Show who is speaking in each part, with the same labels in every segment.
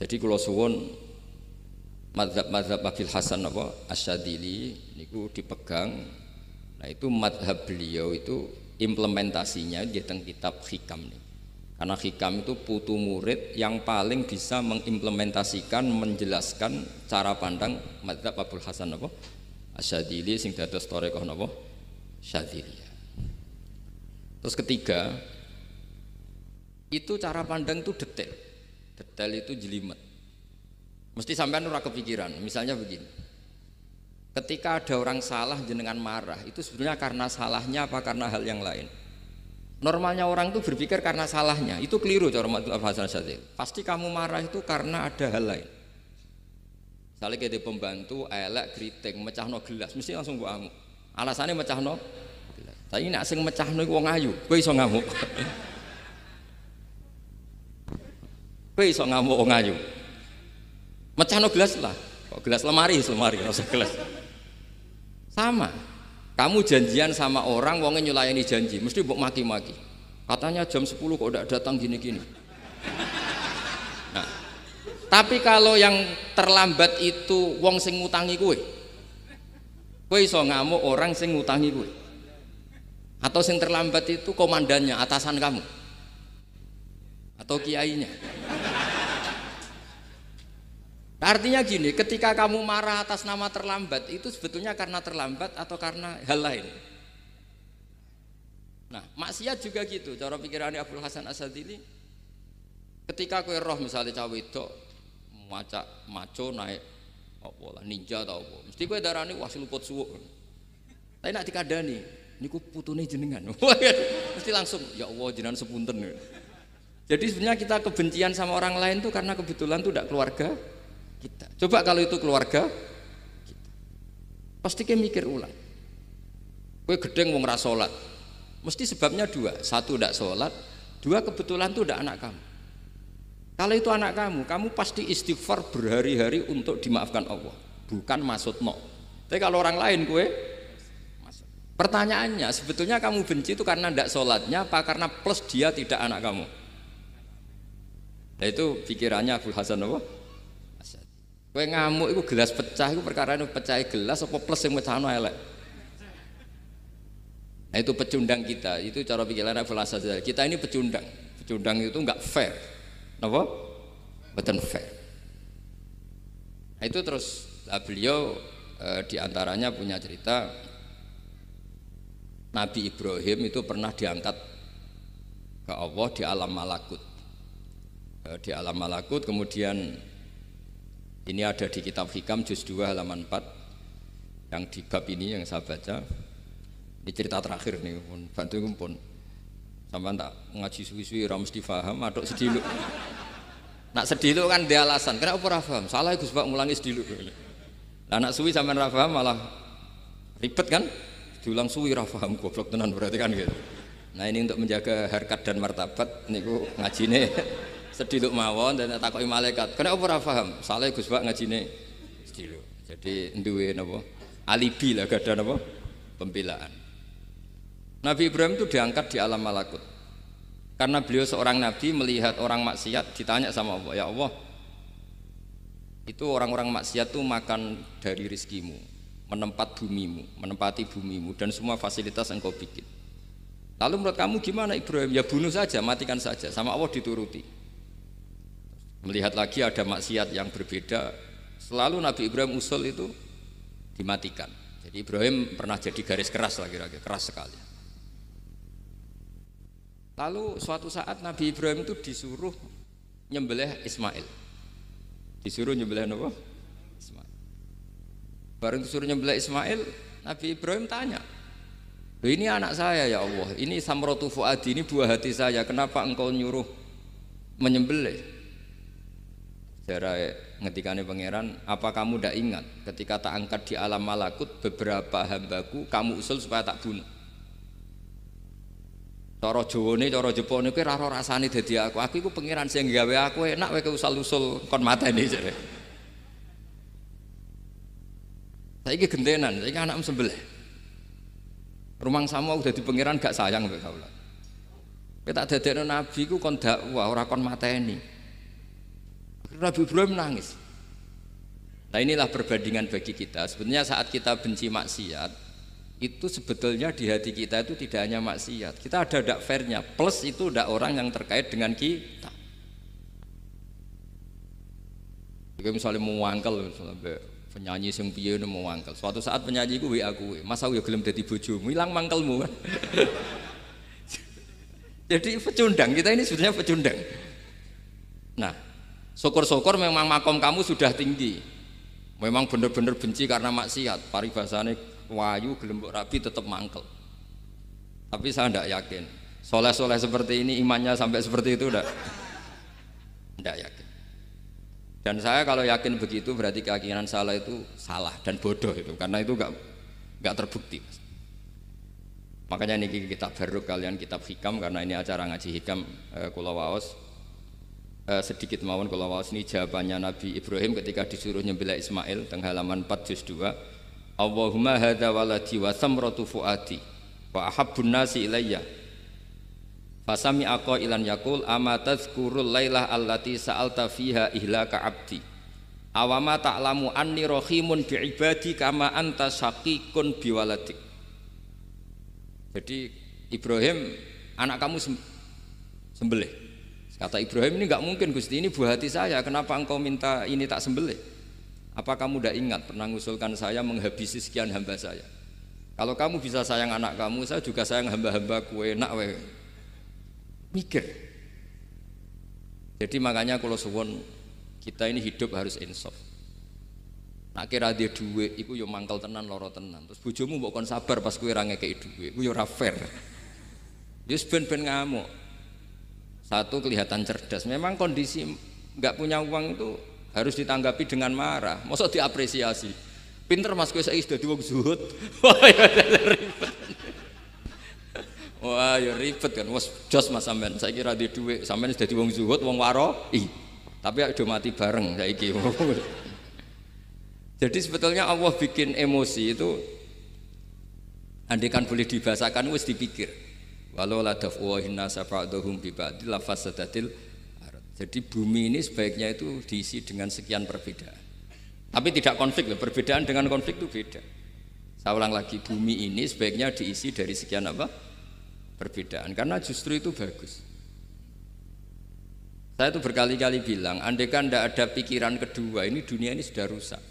Speaker 1: Jadi kula suwun mazhab Abil Hasan apa Asyadzili niku dipegang. Nah itu mazhab beliau itu implementasinya di teng kitab Hikam nih. Karena Hikam itu putu murid yang paling bisa mengimplementasikan, menjelaskan cara pandang mazhab Abil Hasan apa Asyadzili sing dados thariqah napa Syadziliyah. Terus ketiga, itu cara pandang itu detail. Detail itu jelimet. Mesti sampean ora kepikiran. Misalnya begini. Ketika ada orang salah jenengan marah, itu sebenarnya karena salahnya apa karena hal yang lain? Normalnya orang itu berpikir karena salahnya. Itu keliru cara Abil Hasan Asyadzili. Pasti kamu marah itu karena ada hal lain. Misalnya kayak di pembantu elek kriting mecahno gelas, mesti langsung mbok amuk. Alasannya mecahno gelas. Tapi nek sing mecahno iku wong ayu, kowe iso ngamuk. Kowe iso ngamuk wong ayu. Mecahno gelas lah. Kok gelas lemari, rasa gelas. Sama. Kamu janjian sama orang, wongnya nyulayani janji, mesti mbok maki-maki. Katanya jam 10 kok udah datang gini-gini. Nah, tapi kalau yang terlambat itu wong sing ngutangi kowe. Kowe iso ngamuk orang sing ngutangi kowe. Atau sing terlambat itu komandannya, atasan kamu. Atau kiainya. Artinya gini, ketika kamu marah atas nama terlambat itu sebetulnya karena terlambat atau karena hal lain. Nah, maksiat juga gitu. Cara pikirannya Abil Hasan Asyadzili, ketika kowe roh misalnya cawe itu maco naik apa lah ninja atau apa, mesti kowe darani wah luput suwuk. Tapi nak dikandani, niku putune jenengan. Mesti langsung ya Allah jenengan sepunten. Jadi sebenarnya kita kebencian sama orang lain tuh karena kebetulan tuh tidak keluarga kita. Coba kalau itu keluarga kita, pasti kayak mikir ulang. Kowe gedeng wong ra salat, mesti sebabnya dua. Satu tidak sholat, dua kebetulan tuh tidak anak kamu. Kalau itu anak kamu, kamu pasti istighfar berhari-hari untuk dimaafkan Allah, bukan maksud no. Tapi kalau orang lain kue, pertanyaannya sebetulnya kamu benci itu karena tidak sholatnya, apa karena plus dia tidak anak kamu? Nah itu pikirannya Abil Hasan apa? Kue ngamuk itu gelas pecah, itu perkara itu pecah gelas, apa plus yang mecahno elek? Nah itu pecundang kita, itu cara pikiran Abil Hasan. Kita ini pecundang itu enggak fair, apa? Betul fair. Nah itu terus beliau diantaranya punya cerita Nabi Ibrahim itu pernah diangkat ke Allah di alam malakut. Di alam malakut kemudian ini ada di kitab Hikam juz 2 halaman 4 yang di bab ini yang saya baca. Ini cerita terakhir nih, bantu pun sampai tak ngaji suwi-suwi ora mesti paham, aduk sediluk. Nak sediluk kan dia alasan, kenapa ora paham? Salah Gus Pak ngulangi sediluk. Lah nak suwi sampean ora paham malah ribet kan? Diulang suwi ora paham goblok tenan berarti kan gitu. Nah ini untuk menjaga harkat dan martabat niku ngajine sediluk mawon dan takoki malaikat. Kenapa ora paham? Salah Gus Pak ngajine sediluk. Jadi duwe napa? Alibi lah gak ada napa? Pembelaan. Nabi Ibrahim itu diangkat di alam malakut karena beliau seorang nabi melihat orang maksiat, ditanya sama Allah, ya Allah itu orang-orang maksiat tuh makan dari rizkimu, menempati bumimu dan semua fasilitas engkau bikin. Lalu menurut kamu gimana Ibrahim? Ya bunuh saja, matikan saja. Sama Allah dituruti. Melihat lagi ada maksiat yang berbeda, selalu Nabi Ibrahim usul itu dimatikan. Jadi Ibrahim pernah jadi garis keras lagi, keras sekali. Lalu suatu saat Nabi Ibrahim itu disuruh nyembelih Ismail. Disuruh nyembelih apa? Ismail. Baru disuruh nyembelih Ismail, Nabi Ibrahim tanya, ini anak saya ya Allah, ini samratu fuadi, ini buah hati saya, kenapa engkau nyuruh menyembelih? Sejarah ngetikane pangeran, apa kamu tidak ingat ketika tak angkat di alam malakut beberapa hambaku kamu usul supaya tak bunuh? Cara Jawane, cara Jepone kowe ora rasane dadi aku iku pangeran sing gawe aku enak kowe usul-usul kon mateni jare. Saiki gentenan, saiki anakmu sembelih. Rumangsamu aku dadi pangeran gak sayang mbek kaula. Kowe tak dadekno nabi ku kon dakwah ora kon mateni. Nabi Ibrahim nangis. Nah inilah perbandingan bagi kita. Sebenarnya saat kita benci maksiat, itu sebetulnya di hati kita itu tidak hanya maksiat. Kita ada dak fairnya, plus itu dak orang yang terkait dengan kita. Jika misalnya mau wangkel, misalnya penyanyi sing piye mau wangkel. Suatu saat penyanyi ku WA aku, "Mas aku ya gelem dadi bojomu, ilang mangkelmu." Jadi pecundang, kita ini sebenarnya pecundang. Nah, syukur-syukur memang makom kamu sudah tinggi. Memang benar-benar benci karena maksiat. Paribasane wayu gelem mbok rabi tetap mangkel. Tapi saya tidak yakin. Soleh-soleh seperti ini imannya sampai seperti itu tidak yakin. Dan saya kalau yakin begitu berarti keyakinan salah itu salah dan bodoh itu, karena itu enggak terbukti. Makanya ini kitab baru kalian kitab hikam, karena ini acara ngaji hikam kula waos sedikit mawon kula waos ini jawabannya Nabi Ibrahim ketika disuruh nyembelih Ismail teng halaman 4 juz 2. Allahumma hadza waladi wa samratu fuadi wa ahabbun nasi ilayya. Fasami aqailan yaqul ama tadhkurul lailah allati sa'alta fiha ihlaka abdi. Awama ta'lamu anni rahimun bi ibadi kama anta syaqiqun biwaladik. Jadi Ibrahim, anak kamu sembelih. Kata Ibrahim, ini enggak mungkin Gusti, ini buah hati saya, kenapa engkau minta ini tak sembelih? Apa kamu tidak ingat pernah mengusulkan saya menghabisi sekian hamba saya? Kalau kamu bisa sayang anak kamu, saya juga sayang hamba-hamba kue enak we. Mikir. Jadi makanya kalau suwon kita ini hidup harus insaf. Nak kira dia duit, iku yo mangkel tenan, loro tenan. Terus bojomu mbok kon sabar pas kowe ra ngekeki duit, iku yo ora fair. Wis ben-ben ngamuk. Satu kelihatan cerdas. Memang kondisi enggak punya uang itu harus ditanggapi dengan marah. Mosok diapresiasi. Pinter Mas kowe saiki dadi wong zuhud. Wah, ya ribet kan. Wes jos Mas sampean. Saiki ra duwe duit, sampean dadi wong zuhud, wong waroi. Tapi do mati bareng saiki. Jadi sebetulnya Allah bikin emosi itu andaikan boleh dibahasakan wis dipikir. Walau la daf'uhin nasa ba'dhum bi ba'd la fasadatil ardh. Jadi bumi ini sebaiknya itu diisi dengan sekian perbedaan. Tapi tidak konflik loh, perbedaan dengan konflik itu beda. Saya ulang lagi, bumi ini sebaiknya diisi dari sekian apa? Perbedaan, karena justru itu bagus. Saya itu berkali-kali bilang, andaikan tidak ada pikiran kedua, ini dunia ini sudah rusak.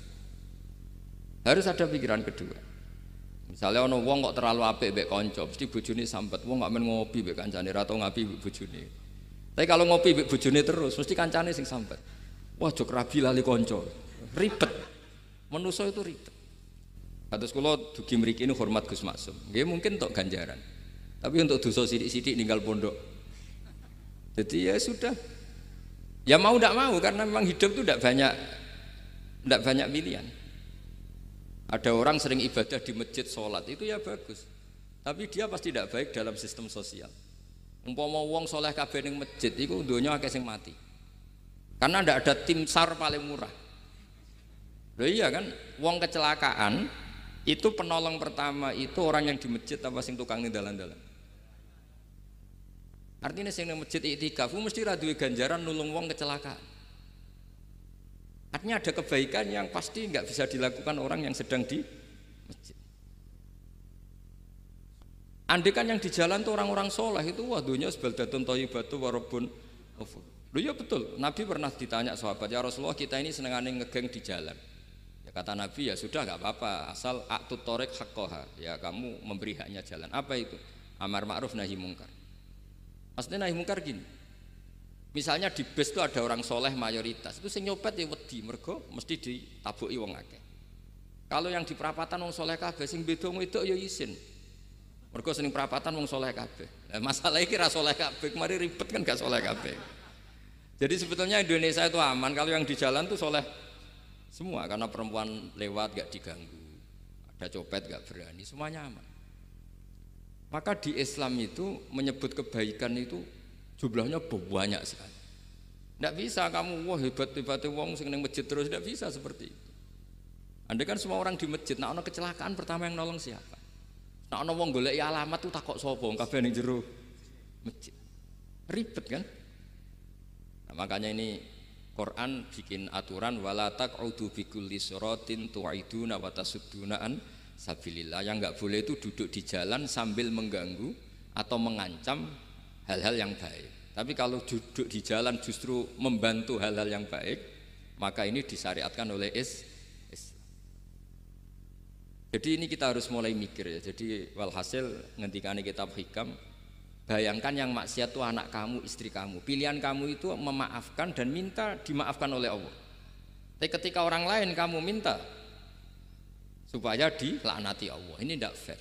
Speaker 1: Harus ada pikiran kedua. Misalnya ono wong kok terlalu apik mbek kanca, mesti bojone sambat. Wong gak men ngopi mbek kancane, ra tau ngapi mbek bojone. Tapi kalau ngopi mbek bojone terus, mesti kancane sing sambat. Wah, jok rabi lali kanca. Ribet. Manusa itu ribet. Kados kula dugi mriki ini hormat Gus Maksum. Nggih mungkin tok ganjaran. Tapi untuk dosa sithik-sithik ninggal pondok. Jadi ya sudah. Ya mau tidak mau karena memang hidup itu tidak banyak pilihan. Ada orang sering ibadah di masjid sholat itu ya bagus, tapi dia pasti tidak baik dalam sistem sosial. Umpama wong soleh kabeh ning masjid itu donya akeh sing mati. Karena tidak ada tim SAR paling murah. Loh iya kan, wong kecelakaan itu penolong pertama itu orang yang di masjid apa sing tukang ning dalan-dalan. Artinya sing ning masjid iktikaf mesti ra duwe ganjaran nulung wong kecelakaan. Artinya ada kebaikan yang pasti nggak bisa dilakukan orang yang sedang di masjid. Andai kan yang di jalan tuh orang-orang soleh itu wah dunya sebaldatun thayyibatu wa rabbun ghafur. Loh ya betul, Nabi pernah ditanya sahabat, ya Rasulullah kita ini senengane ngegeng di jalan. Ya kata Nabi ya sudah nggak apa-apa, asal a'tut thoriq haqqaha, ya kamu memberi haknya jalan. Apa itu? Amar ma'ruf nahi mungkar. Maksudnya nahi mungkar gini. Misalnya di bus itu ada orang soleh mayoritas, itu sing nyopet ya wedi, mergo mesti ditabuki wong akeh. Kalau yang di perapatan wong soleh kabeh, sing beda wedok ya isin. Mergo sing perapatan wong soleh kabeh. Nah, masalah iki ra soleh kabeh, kemari ribet kan gak soleh kabeh. Jadi sebetulnya Indonesia itu aman kalau yang di jalan tuh soleh semua, karena perempuan lewat gak diganggu, ada copet gak berani, semuanya aman. Maka di Islam itu menyebut kebaikan itu jumlahnya banyak sekali. Tidak bisa kamu wah hebat-hebatnya wong sing ning masjid terus, tidak bisa seperti itu. Andai kan semua orang di masjid, nah ono kecelakaan pertama yang nolong siapa? Nah ono wong golek alamat tuh takok sapa kabeh ning jero masjid. Ribet kan? Nah, makanya ini Quran bikin aturan wala taq'udu bikulli siratin tu'iduna wa tasudduna an sabilillah. Yang enggak boleh itu duduk di jalan sambil mengganggu atau mengancam hal-hal yang baik. Tapi kalau duduk di jalan justru membantu hal-hal yang baik, maka ini disyariatkan oleh Islam. Jadi ini kita harus mulai mikir ya. Jadi walhasil ngendikane kitab hikam, bayangkan yang maksiat itu anak kamu, istri kamu. Pilihan kamu itu memaafkan dan minta dimaafkan oleh Allah. Tapi ketika orang lain kamu minta supaya dilaknati Allah, ini tidak fair.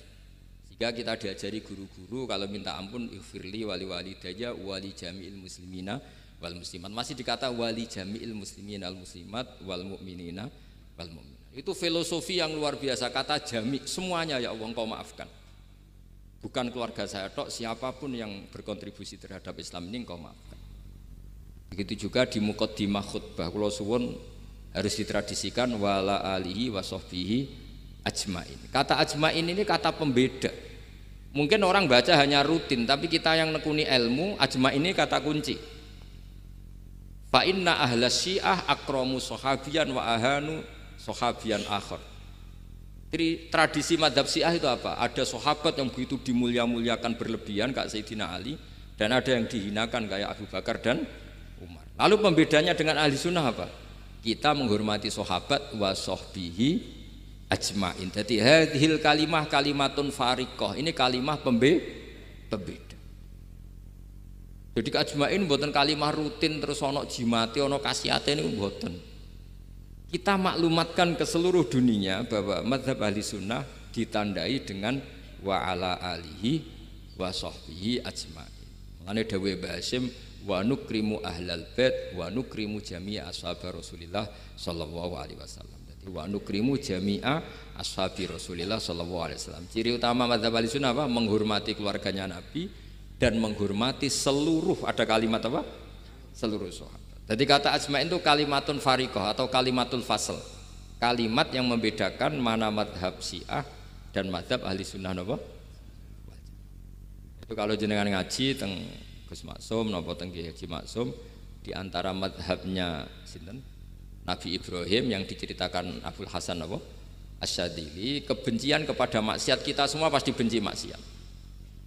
Speaker 1: Sehingga kita diajari guru-guru kalau minta ampun ighfirli wali walidayya wali jami'il muslimina wal muslimat. Masih dikata wali jami'il muslimina wal muslimat wal mu'minina wal mu'minat. Itu filosofi yang luar biasa, kata jami, semuanya ya Allah engkau maafkan. Bukan keluarga saya tok, siapapun yang berkontribusi terhadap Islam ini engkau maafkan. Begitu juga di muqaddimah khutbah kula suwun harus ditradisikan wala alihi wa sahbihi ajmain. Kata ajmain ini kata pembeda. Mungkin orang baca hanya rutin, tapi kita yang nekuni ilmu, ajmain ini kata kunci. Fa inna ahlas syiah akramu sahabiyan wa ahanu sahabiyan akhir. Tradisi madhab syiah itu apa? Ada sahabat yang begitu dimulia-muliakan berlebihan kayak Sayyidina Ali, dan ada yang dihinakan kayak Abu Bakar dan Umar. Lalu pembedanya dengan ahli sunnah apa? Kita menghormati sahabat wa sahbihi ajmain. Jadi hadhil kalimah kalimatun fariqah. Ini kalimah pembeda. Jadi ajmain mboten kalimah rutin terus ono jimate ono kasiate niku mboten. Kita maklumatkan ke seluruh dunia bahwa mazhab ahli sunnah ditandai dengan wa ala alihi wa sahbihi ajmain. Makanya dawuh Mbah Hasyim wa nukrimu ahlal bait wa nukrimu jami'a ashab Rasulillah sallallahu alaihi wasallam. Jadi wa nukrimu jami'a ashabi Rasulillah sallallahu alaihi wasallam. Ciri utama mazhab ahli sunnah apa? Menghormati keluarganya Nabi dan menghormati seluruh, ada kalimat apa? Seluruh sahabat. Jadi kata ajma'in itu kalimatun fariqah atau kalimatul fasl. Kalimat yang membedakan mana madhab syiah dan madhab ahli sunnah napa? Itu kalau jenengan ngaji teng Gus Maksum napa teng Kiai Haji Maksum, di antara madhabnya sinten? Nabi Ibrahim yang diceritakan Abdul Hasan napa? Asyadili, kebencian kepada maksiat, kita semua pasti benci maksiat.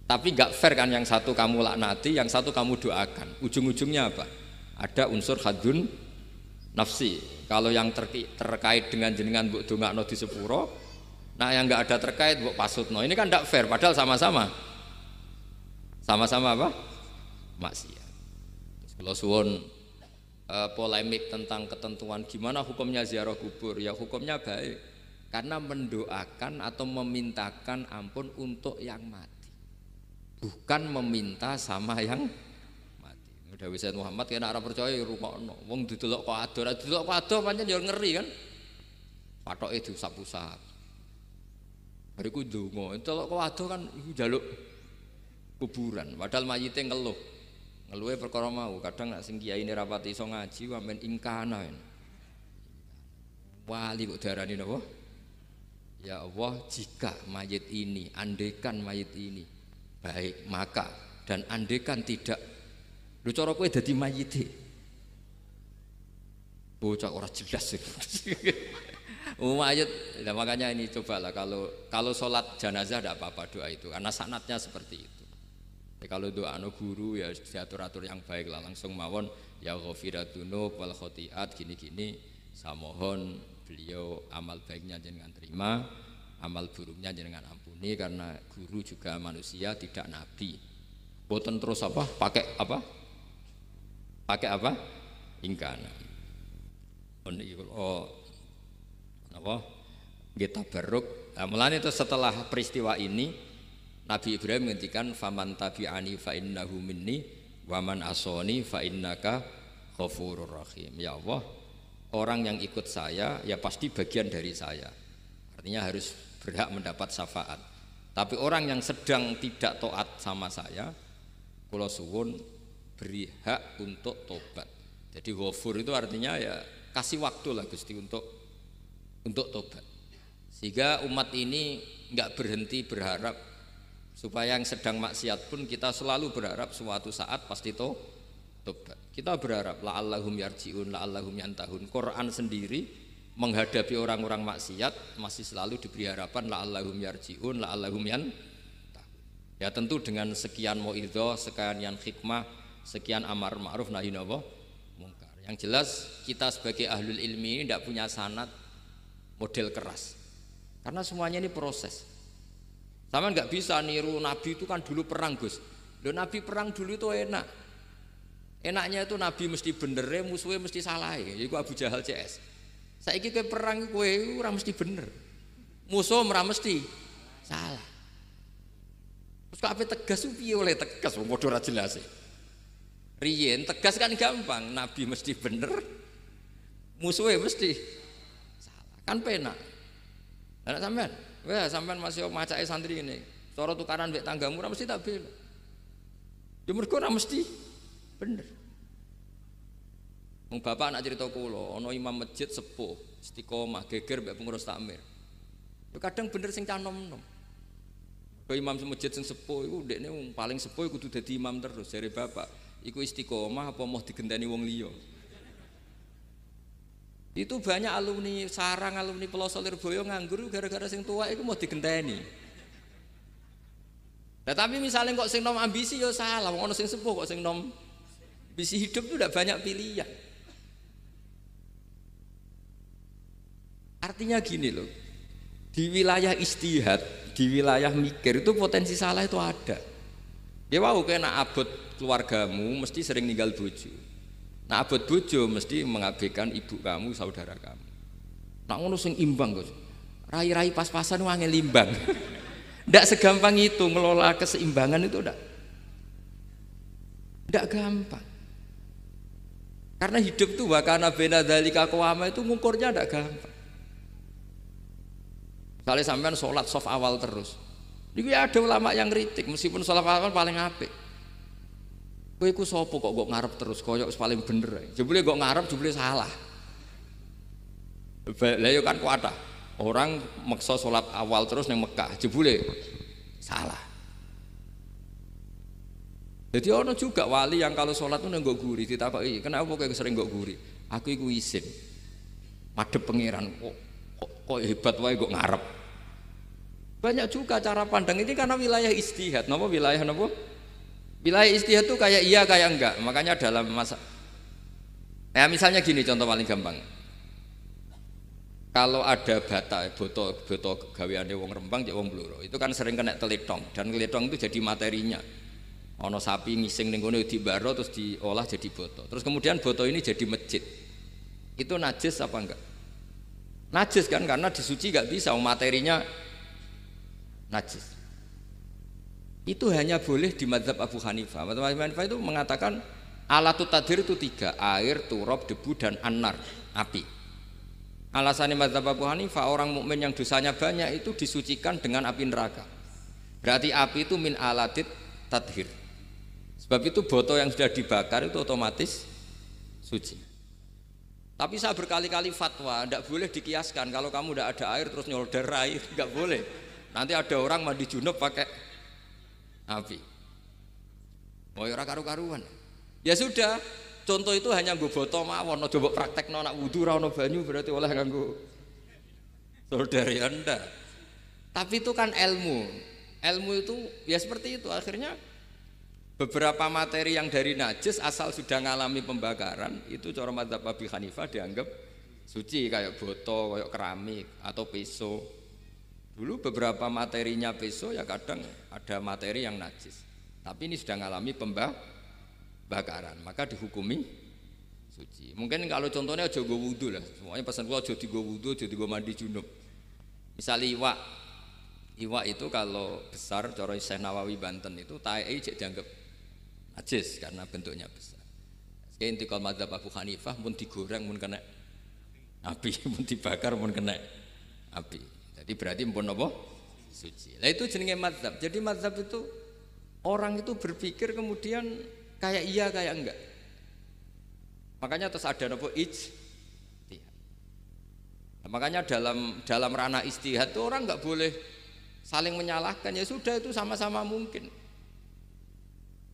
Speaker 1: Tapi enggak fair kan, yang satu kamu laknati, yang satu kamu doakan. Ujung-ujungnya apa? Ada unsur hadun nafsi. Kalau yang terkait dengan jenengan mbok dongakno di sepuro, nah yang enggak ada terkait mbok pasutno. Ini kan tidak fair, padahal sama-sama apa? Maksiat. Kalau suwun polemik tentang ketentuan gimana hukumnya ziarah kubur, ya hukumnya baik karena mendoakan atau memintakan ampun untuk yang mati, bukan meminta sama yang Dawuh Sayyid Muhammad kena ora percaya rungokno. Wong didelok kok ado, ora didelok kok ado pancen ya ngeri kan. Pathoke diusap-usap. Bariku ndonga, delok kok ado kan iku njaluk kuburan. Padahal mayite ngeluh. Ngeluhe perkara mau. Kadang nek sing kiyaine rapati iso ngaji sampean ingkana. Wali kok diarani napa? Ya Allah, jika mayit ini, andekan mayit ini baik, maka dan andekan tidak. Lu cara kowe dadi mayite. Bocah ora jelas. Mayit. Nah, makanya ini cobalah kalau sholat jenazah tidak apa-apa doa itu karena sanatnya seperti itu. Ya, kalau doa guru ya diatur-atur yang baik lah, langsung mawon ya ghafiratunu wal khotiat gini-gini. Saya mohon beliau amal baiknya jangan terima, amal buruknya jangan ampuni karena guru juga manusia tidak nabi. Boten terus apa? Pakai apa? Ingkana. Apa? Kita beruk. Nah, mulane itu setelah peristiwa ini Nabi Ibrahim menghentikan faman tabi'ani fa innahu minni wa man asoni fa innaka ghafurur rahim. Ya Allah, orang yang ikut saya ya pasti bagian dari saya. Artinya harus berhak mendapat syafaat. Tapi orang yang sedang tidak taat sama saya, kula suwun beri hak untuk tobat. Jadi ghafur itu artinya ya kasih waktu lah Gusti untuk tobat. Sehingga umat ini enggak berhenti berharap supaya yang sedang maksiat pun kita selalu berharap suatu saat pasti tobat. Kita berharap la'allahum yarji'un, la'allahum yantahun. Quran sendiri menghadapi orang-orang maksiat masih selalu diberi harapan la'allahum yarji'un, la'allahum yantahun. Ya tentu dengan sekian mauidhah, sekian hikmah, sekian amar ma'ruf nahi mungkar. Yang jelas kita sebagai ahlul ilmi ini tidak punya sanad model keras. Karena semuanya ini proses. Sama nggak bisa niru Nabi itu kan dulu perang Gus. Loh Nabi perang dulu itu enak. Enaknya itu Nabi mesti bener, musuhnya mesti salah. Itu Abu Jahal CS. Saiki kowe perang kowe ora mesti bener. Musuh ora mesti salah. Terus kok ape tegas piye oleh tegas wong padha ora jelas. Riyen tegas kan gampang, Nabi mesti bener, musuhnya mesti salah. Kan penak. Lah sampean, wah sampean masih macake santri ngene. Cara tukaran mbek tanggamu ora mesti tak bela. Ya mergo ora mesti bener. Wong bapak anak cerita kula, ana imam masjid sepuh, istiqomah geger mbek pengurus takmir. Ya kadang bener sing canom-nom. Kaya imam masjid sing sepuh iku ndekne wong paling sepuh kudu dadi imam terus jare bapak. Iku istiqomah apa mau digenteni wong liya. Itu banyak alumni sarang, alumni Pelosok Lirboyo nganggur gara-gara sing tua iku mau digenteni. Nah, tapi misalnya kok sing nom ambisi ya salah, wong ana sing sepuh kok sing nom ambisi hidup itu udah banyak pilihan. Artinya gini loh, di wilayah istihad, di wilayah mikir itu potensi salah itu ada. Ya wow, kayak nak abot keluargamu mesti sering ninggal bojo. Nak abot bojo mesti mengabaikan ibu kamu, saudara kamu. Nak ngono sing imbang Gus. Rai-rai pas-pasan wangel imbang. Ndak segampang itu ngelola keseimbangan itu ndak gampang. Karena hidup tuh wakana bena dzalika qawama itu ngukurnya ndak gampang. Kalau sampean sholat soft awal terus, ini ada ulama yang kritik meskipun sholat awal paling apik. Kowe iku sapa kok ngarep terus koyok paling bener. Jebule kok ngarep jebule salah. Lah yo kan kuatah. Orang maksa sholat awal terus nang Mekah, jebule salah. Jadi ono juga wali yang kalau sholat itu nggak gurih, ditakoki, kenapa kowe sering nggak gurih? Aku iku isin, madhep pangeran kok hebat wae kok ngarep. Banyak juga cara pandang ini karena wilayah istihad. Napa wilayah napa? Wilayah istihad itu kayak iya kayak enggak. Makanya dalam masa misalnya gini contoh paling gampang. Kalau ada boto gaweane wong Rembang cek wong Blora, itu kan sering kena teletong dan teletong itu jadi materinya. Ono sapi ngising ning kono dibaro terus diolah jadi boto. Terus kemudian boto ini jadi masjid. Itu najis apa enggak? Najis kan karena disuci enggak bisa, materinya najis. Itu hanya boleh di mazhab Abu Hanifah. Mazhab Abu Hanifah itu mengatakan alatut tadhir itu 3, air, turab, debu dan annar, api. Alasannya mazhab Abu Hanifah orang mukmin yang dosanya banyak itu disucikan dengan api neraka. Berarti api itu min alatit tadhir. Sebab itu boto yang sudah dibakar itu otomatis suci. Tapi saya berkali-kali fatwa, tidak boleh dikiaskan kalau kamu tidak ada air terus nyolder air, nggak boleh. Nanti ada orang mandi junub pakai api. Mau ora karu-karuan. Ya sudah, contoh itu hanya nggo boto mawon, aja mbok praktekno nak wudu ora ono banyu berarti oleh nganggo solder ya ndak. Tapi itu kan ilmu. Ilmu itu ya seperti itu akhirnya. Beberapa materi yang dari najis asal sudah ngalami pembakaran itu cara mazhab Abu Hanifah dianggap suci kayak boto, kayak keramik atau peso. Dulu beberapa materinya peso ya kadang ada materi yang najis. Tapi ini sudah ngalami pembakaran, maka dihukumi suci. Mungkin kalau contohnya aja go wudu lah. Semuanya pesan gua aja digo wudu, aja digo mandi junub. Misalnya iwak itu kalau besar cara Syekh Nawawi Banten itu tae cek dianggap najis karena bentuknya besar. Sekian intikal mazhab Abu Hanifah pun digoreng pun kena api, pun dibakar pun kena api. Jadi berarti pun apa? Suci. Nah itu jenenge mazhab. Jadi mazhab itu orang itu berpikir kemudian kayak iya kayak enggak. Makanya terus ada apa ijtihad. Nah, makanya dalam ranah ijtihad itu orang enggak boleh saling menyalahkan. Ya sudah itu sama-sama mungkin.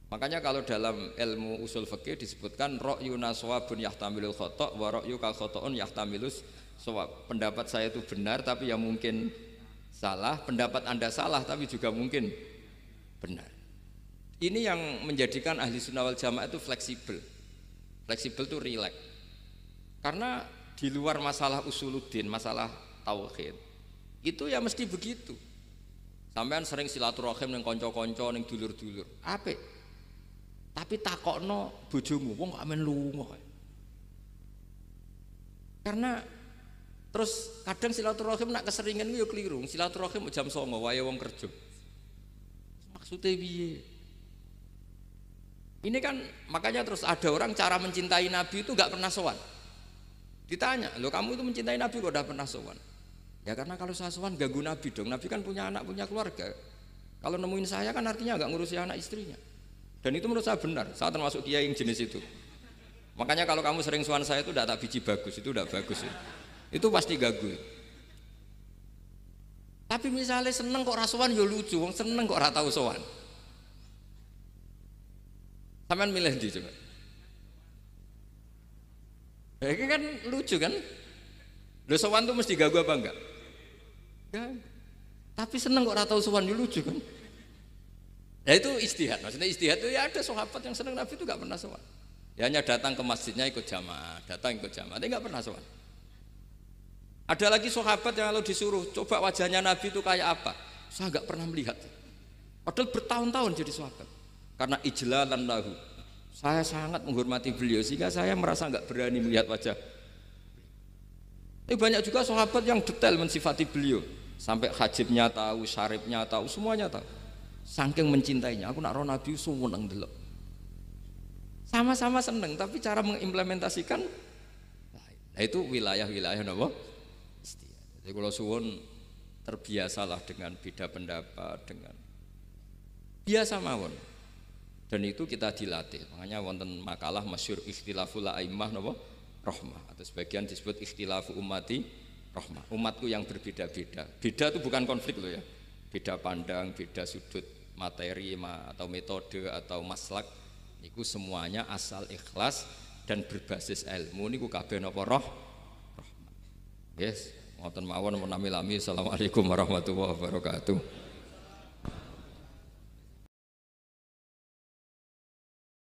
Speaker 1: Makanya kalau dalam ilmu usul fikih disebutkan ra'yuna shawabun yahtamilul khata' wa ra'yuka khata'un yahtamilus shawab. Pendapat saya itu benar tapi ya mungkin salah, pendapat Anda salah tapi juga mungkin benar. Ini yang menjadikan ahli sunnah wal jamaah itu fleksibel. Fleksibel itu rileks. Karena di luar masalah usuluddin, masalah tauhid, itu ya mesti begitu. Sampean sering silaturahim ning kanca-kanca ning dulur-dulur. Apik. Tapi takokno bojomu wong kok amen lunga. Karena terus kadang silaturahim nak keseringan yo keliru. Silaturahim jam 09.00 wae wong kerja. Maksudnya piye? Ini kan makanya terus ada orang cara mencintai Nabi itu enggak pernah sowan. Ditanya, "Loh kamu itu mencintai Nabi kok udah pernah sowan?" Ya karena kalau saya sowan ganggu Nabi dong. Nabi kan punya anak, punya keluarga. Kalau nemuin saya kan artinya enggak ngurusi anak istrinya. Dan itu menurut saya benar, saya termasuk kiai yang jenis itu. Makanya kalau kamu sering sowan saya itu tidak tak biji bagus, itu tidak bagus. Itu pasti gagu. Tapi misalnya seneng kok rasuan ya lucu, wong seneng kok ora tau sowan. Sampean milih ndi coba? Ini kan lucu kan? Lho sowan tuh mesti gagu apa enggak? Gagu. Tapi seneng kok ora tau sowan ya lucu kan? Ya itu istihad, maksudnya istihad itu ya ada sahabat yang senang Nabi itu gak pernah sowan. Ya hanya datang ke masjidnya ikut jamaah, tapi gak pernah sowan. Ada lagi sahabat yang kalau disuruh coba wajahnya Nabi itu kayak apa, saya gak pernah melihat. Padahal bertahun-tahun jadi sahabat. Karena ijlalan lahu, saya sangat menghormati beliau sehingga saya merasa gak berani melihat wajah. Tapi banyak juga sahabat yang detail mensifati beliau, sampai hajibnya tahu, syaribnya tahu, semuanya tahu. Saking mencintainya, aku nak roh Nabi seneng delok. Sama-sama seneng, tapi cara mengimplementasikan, nah itu wilayah-wilayah napa? Jadi kalau suwun terbiasalah dengan beda pendapat, dengan biasa mawon. Dan itu kita dilatih. Makanya wonten makalah masyhur ikhtilaful a'immah napa? Rahmah. Atau sebagian disebut ikhtilafu ummati rahmah. Umatku yang berbeda-beda. Beda itu bukan konflik loh ya. Beda pandang, beda sudut materi atau metode atau maslak niku semuanya asal ikhlas dan berbasis ilmu niku kabeh napa rahmah. Yes, ngoten mawon menami lami. Assalamualaikum warahmatullahi wabarakatuh.